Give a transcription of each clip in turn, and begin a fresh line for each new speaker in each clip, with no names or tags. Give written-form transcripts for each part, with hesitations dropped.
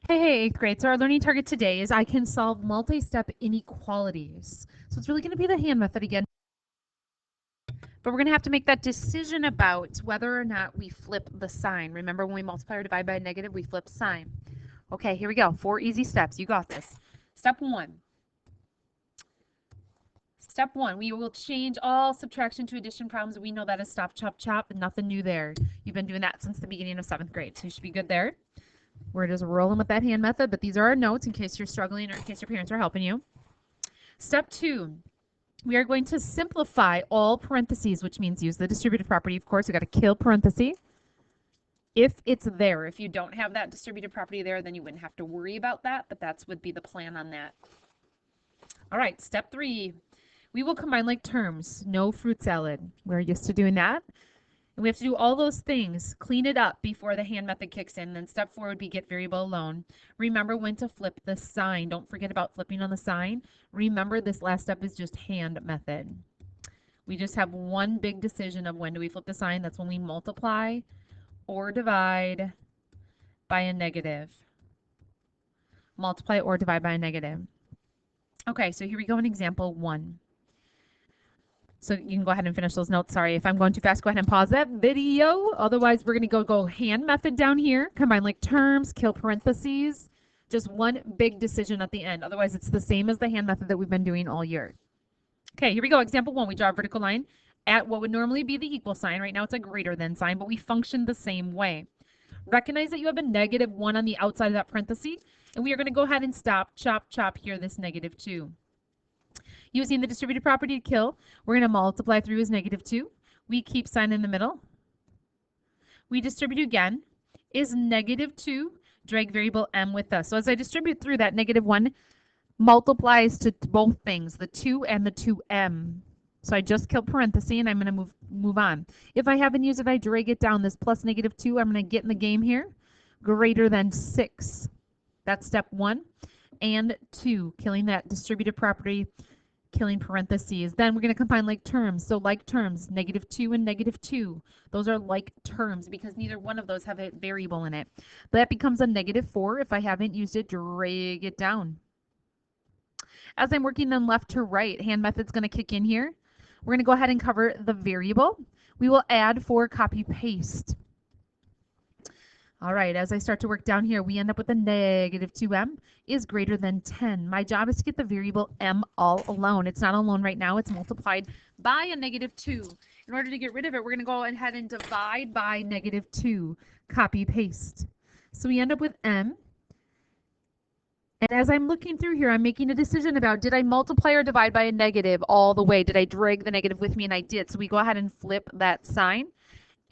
Hey, great. So our learning target today is I can solve multi-step inequalities. So it's really going to be the hand method again. But we're going to have to make that decision about whether or not we flip the sign. Remember when we multiply or divide by a negative, we flip sign. Okay, here we go. 4 easy steps. You got this. Step 1. Step 1, we will change all subtraction to addition problems. We know that is stop, chop, chop, and nothing new there. You've been doing that since the beginning of 7th grade, so you should be good there. We're just rolling with that hand method, but these are our notes in case you're struggling or in case your parents are helping you. Step 2, we are going to simplify all parentheses, which means use the distributive property. Of course, we've got to kill parentheses if it's there. If you don't have that distributive property there, then you wouldn't have to worry about that, but that would be the plan on that. All right, step 3, we will combine like terms. No fruit salad. We're used to doing that. And we have to do all those things, clean it up before the hand method kicks in. Then step 4 would be get variable alone. Remember when to flip the sign. Don't forget about flipping on the sign. Remember this last step is just hand method. We just have one big decision of when do we flip the sign. That's when we multiply or divide by a negative. Multiply or divide by a negative. Okay, so here we go in example 1. So you can go ahead and finish those notes. Sorry, if I'm going too fast, go ahead and pause that video. Otherwise, we're going to go hand method down here. Combine like terms, kill parentheses. Just one big decision at the end. Otherwise, it's the same as the hand method that we've been doing all year. Okay, here we go. Example 1, we draw a vertical line at what would normally be the equal sign. Right now, it's a greater than sign, but we function the same way. Recognize that you have a -1 on the outside of that parenthesis, and we are going to go ahead and stop, chop, chop here this -2. Using the distributive property to kill, we're going to multiply through as -2. We keep sign in the middle. We distribute again. Is -2, drag variable m with us. So as I distribute through, that -1 multiplies to both things, the 2 and the 2m. So I just killed parenthesis, and I'm going to move on. If I haven't used it, I drag it down. This plus -2, I'm going to get in the game here. Greater than 6. That's step 1 and 2, killing that distributive property, killing parentheses. Then we're going to combine like terms. So like terms, -2 and -2. Those are like terms because neither one of those have a variable in it. That becomes a -4. If I haven't used it, drag it down. As I'm working then left to right, hand method's going to kick in here. We're going to go ahead and cover the variable. We will add for copy paste. All right, as I start to work down here, we end up with a -2m is greater than 10. My job is to get the variable m all alone. It's not alone right now. It's multiplied by a -2. In order to get rid of it, we're going to go ahead and divide by -2. Copy paste. So we end up with m. And as I'm looking through here, I'm making a decision about did I multiply or divide by a negative all the way? Did I drag the negative with me? And I did. So we go ahead and flip that sign.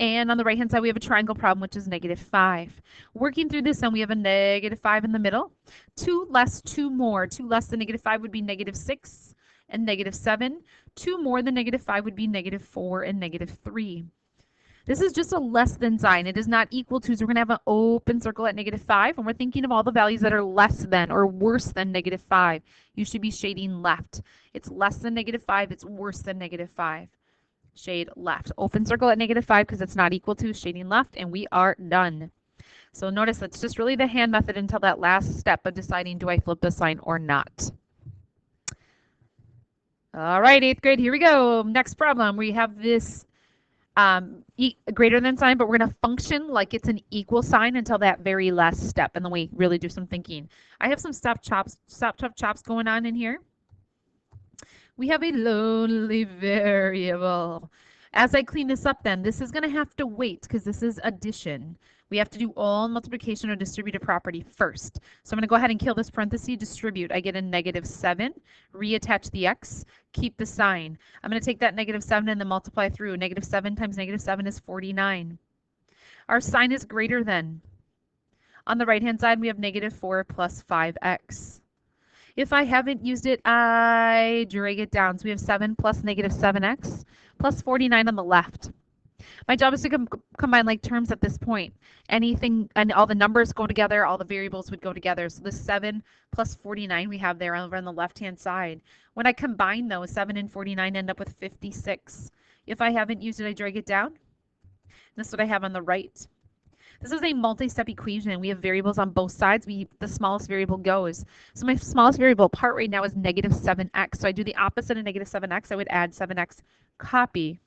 And on the right-hand side, we have a triangle problem, which is -5. Working through this, and we have a -5 in the middle. 2 less, 2 more. 2 less than -5 would be -6 and -7. 2 more than -5 would be -4 and -3. This is just a less than sign. It is not equal to, so we're going to have an open circle at -5, and we're thinking of all the values that are less than or worse than -5. You should be shading left. It's less than -5. It's worse than -5. Shade left. Open circle at -5 because it's not equal to, shading left, and we are done. So notice that's just really the hand method until that last step of deciding do I flip the sign or not. All right, 8th grade, here we go. Next problem. We have this greater than sign, but we're going to function like it's an equal sign until that very last step, and then we really do some thinking. I have some stop, chop, chops going on in here. We have a lonely variable. As I clean this up then, this is going to have to wait because this is addition. We have to do all multiplication or distributive property first. So I'm going to go ahead and kill this parenthesis, distribute. I get a -7, reattach the x, keep the sign. I'm going to take that -7 and then multiply through. -7 times -7 is 49. Our sign is greater than. On the right-hand side, we have -4 plus 5x. If I haven't used it, I drag it down. So we have 7 plus -7x plus 49 on the left. My job is to combine like terms at this point. Anything, and all the numbers go together, all the variables would go together. So the 7 plus 49 we have there over on the left-hand side. When I combine those, 7 and 49 end up with 56. If I haven't used it, I drag it down. This is what I have on the right. This is a multi-step equation. We have variables on both sides. The smallest variable goes. So my smallest variable part right now is negative 7x. So I do the opposite of negative 7x. I would add 7x, copy,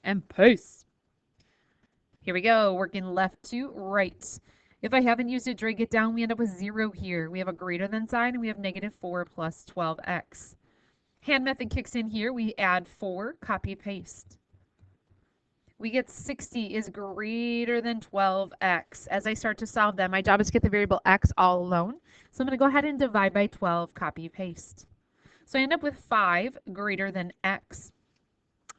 and paste. Here we go, working left to right. If I haven't used it, drag it down, we end up with 0 here. We have a greater than sign, and we have negative 4 plus 12x. Hand method kicks in here. We add 4, copy, paste. We get 60 is greater than 12x. As I start to solve them, my job is to get the variable x all alone. So I'm going to go ahead and divide by 12, copy, paste. So I end up with 5 greater than x.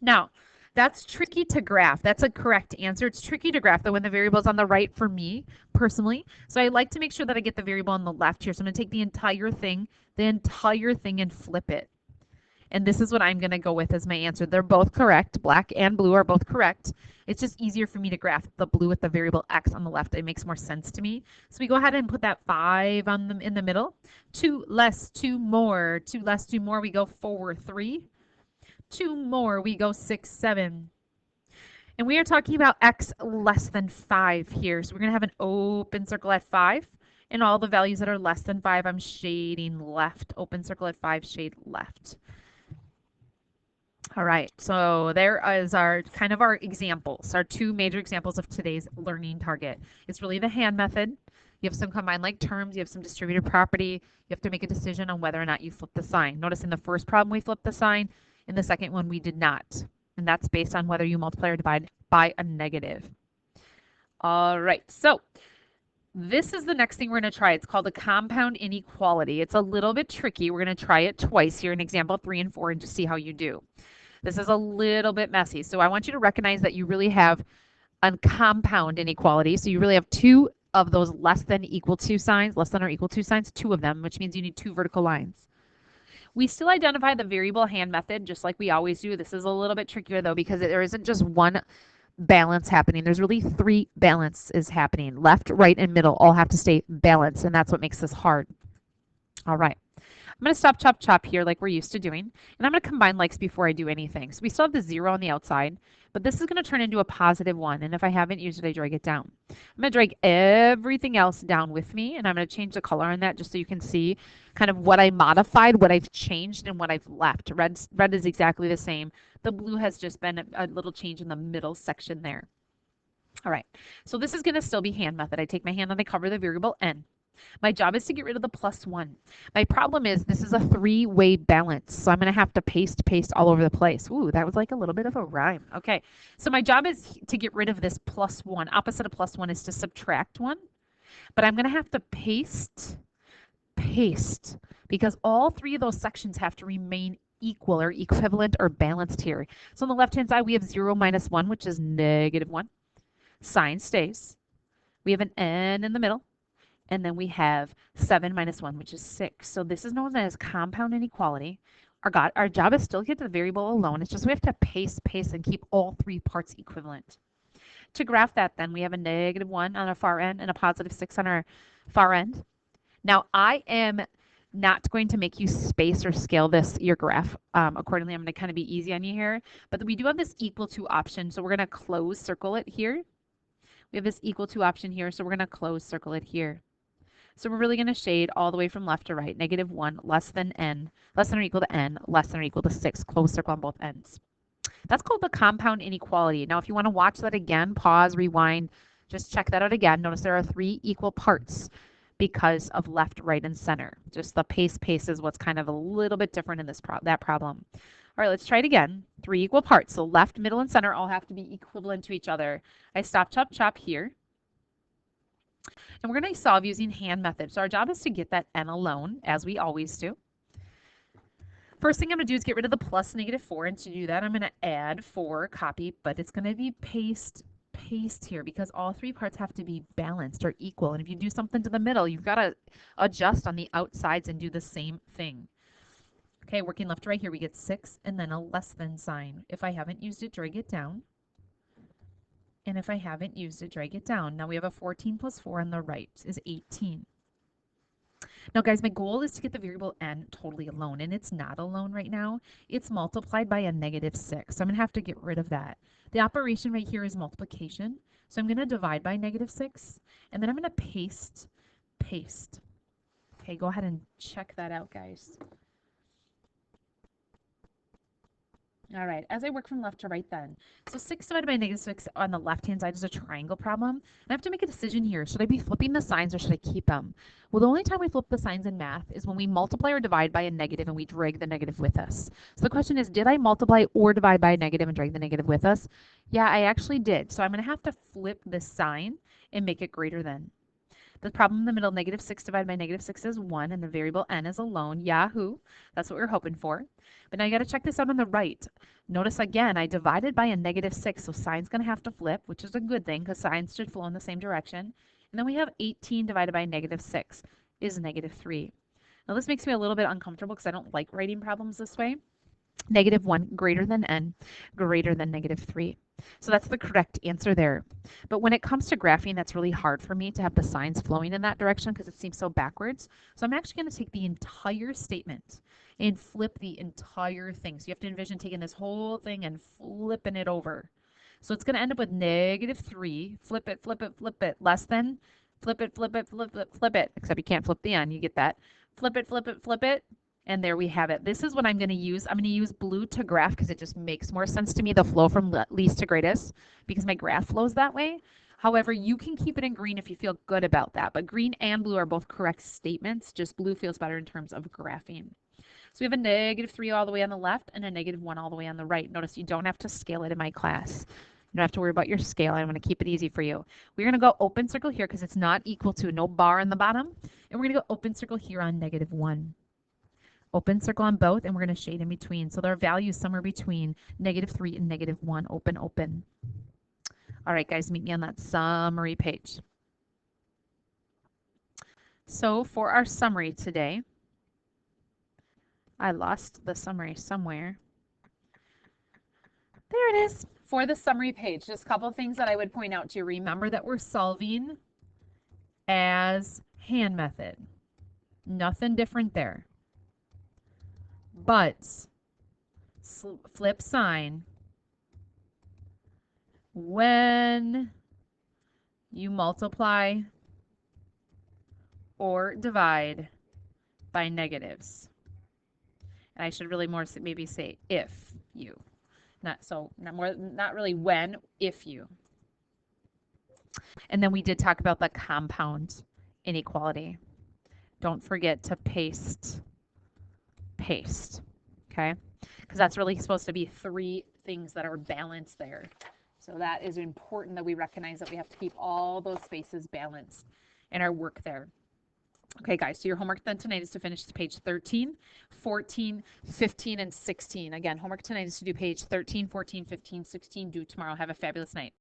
Now, that's tricky to graph. That's a correct answer. It's tricky to graph, though, when the variable's on the right for me, personally. So I like to make sure that I get the variable on the left here. So I'm going to take the entire thing, and flip it. And this is what I'm going to go with as my answer. They're both correct. Black and blue are both correct. It's just easier for me to graph the blue with the variable x on the left. It makes more sense to me. So we go ahead and put that 5 in the middle. 2 less, 2 more. 2 less, 2 more. We go 4, 3. 2 more. We go 6, 7. And we are talking about x less than 5 here. So we're going to have an open circle at 5. And all the values that are less than 5, I'm shading left. Open circle at 5, shade left. All right, so there is our examples, our 2 major examples of today's learning target. It's really the hand method. You have some combined like terms, you have some distributed property. You have to make a decision on whether or not you flip the sign. Notice in the first problem we flipped the sign, in the second one we did not. And that's based on whether you multiply or divide by a negative. All right, so this is the next thing we're going to try. It's called a compound inequality. It's a little bit tricky. We're going to try it twice here in example 3 and 4 and just see how you do. This is a little bit messy. So I want you to recognize that you really have a compound inequality. So you really have 2 of those less than or equal to signs, 2 of them, which means you need 2 vertical lines. We still identify the variable hand method just like we always do. This is a little bit trickier though because there isn't just one balance happening. There's really 3 balances happening. Left, right, and middle all have to stay balanced, and that's what makes this hard. All right. I'm going to stop, chop, chop here like we're used to doing. And I'm going to combine likes before I do anything. So we still have the 0 on the outside, but this is going to turn into a positive 1. And if I haven't used it, I drag it down. I'm going to drag everything else down with me, and I'm going to change the color on that just so you can see kind of what I modified, what I've changed, and what I've left. Red is exactly the same. The blue has just been a little change in the middle section there. All right, so this is going to still be hand method. I take my hand and I cover the variable n. My job is to get rid of the plus 1. My problem is this is a 3-way balance, so I'm going to have to paste all over the place. Ooh, that was like a little bit of a rhyme. Okay, so my job is to get rid of this plus 1. Opposite of plus 1 is to subtract 1, but I'm going to have to paste, because all 3 of those sections have to remain equal or equivalent or balanced here. So on the left-hand side, we have 0 minus 1, which is negative 1. Sign stays. We have an n in the middle. And then we have 7 minus 1, which is 6. So this is known as compound inequality. Our job is still to get the variable alone. It's just we have to paste, and keep all 3 parts equivalent. To graph that, then, we have a negative 1 on our far end and a positive 6 on our far end. Now, I am not going to make you space or scale your graph. Accordingly, I'm going to kind of be easy on you here. But we do have this equal to option, so we're going to close circle it here. We have this equal to option here, so we're going to close circle it here. So we're really going to shade all the way from left to right. Negative 1 less than or equal to n, less than or equal to 6. Close circle on both ends. That's called the compound inequality. Now, if you want to watch that again, pause, rewind, just check that out again. Notice there are 3 equal parts because of left, right, and center. Just the pace is what's kind of a little bit different in that problem. All right, let's try it again. 3 equal parts. So left, middle, and center all have to be equivalent to each other. I stop, chop, chop here. And we're going to solve using hand method. So our job is to get that n alone, as we always do. First thing I'm going to do is get rid of the plus negative 4. And to do that, I'm going to add 4, copy, but it's going to be paste here because all 3 parts have to be balanced or equal. And if you do something to the middle, you've got to adjust on the outsides and do the same thing. Okay, working left to right here, we get 6 and then a less than sign. If I haven't used it, drag it down. And if I haven't used it, drag it down. Now we have a 14 plus 4 on the right is 18. Now guys, my goal is to get the variable n totally alone, and it's not alone right now. It's multiplied by a negative 6, so I'm going to have to get rid of that. The operation right here is multiplication, So I'm going to divide by -6, and then I'm going to paste. Okay, go ahead and check that out, guys. All right, as I work from left to right then. So 6 divided by -6 on the left-hand side is a triangle problem. And I have to make a decision here. Should I be flipping the signs or should I keep them? Well, the only time we flip the signs in math is when we multiply or divide by a negative and we drag the negative with us. So the question is, did I multiply or divide by a negative and drag the negative with us? Yeah, I actually did. So I'm going to have to flip this sign and make it greater than. The problem in the middle, -6 divided by -6 is 1, and the variable n is alone. Yahoo! That's what we were hoping for. But now you got to check this out on the right. Notice again, I divided by a -6, so sign's going to have to flip, which is a good thing because signs should flow in the same direction. And then we have 18 divided by -6 is -3. Now this makes me a little bit uncomfortable because I don't like writing problems this way. -1 greater than n greater than -3. So that's the correct answer there. But when it comes to graphing, that's really hard for me to have the signs flowing in that direction because it seems so backwards. So I'm actually going to take the entire statement and flip the entire thing. So you have to envision taking this whole thing and flipping it over. So it's going to end up with -3. Flip it, flip it, flip it. Less than. Flip it, flip it, flip it, flip it. Except you can't flip the n. You get that. Flip it, flip it, flip it. And there we have it. This is what I'm going to use. I'm going to use blue to graph because it just makes more sense to me, the flow from least to greatest, because my graph flows that way. However, you can keep it in green if you feel good about that. But green and blue are both correct statements. Just blue feels better in terms of graphing. So we have a -3 all the way on the left and a -1 all the way on the right. Notice you don't have to scale it in my class. You don't have to worry about your scale. I'm going to keep it easy for you. We're going to go open circle here because it's not equal to, no bar in the bottom. And we're going to go open circle here on -1. Open circle on both, and we're going to shade in between. So their value is somewhere between -3 and -1. Open, open. All right, guys, meet me on that summary page. So for our summary today, I lost the summary somewhere. There it is. For the summary page, just a couple of things that I would point out to you. Remember that we're solving as hand method. Nothing different there. But flip sign when you multiply or divide by negatives. And I should really more maybe say if you. Not really when, if you. And then we did talk about the compound inequality. Don't forget to paste, okay? Because that's really supposed to be 3 things that are balanced there. So that is important that we recognize that we have to keep all those spaces balanced in our work there. Okay, guys, so your homework then tonight is to finish page 13, 14, 15, and 16. Again, homework tonight is to do page 13, 14, 15, 16. Due tomorrow. Have a fabulous night.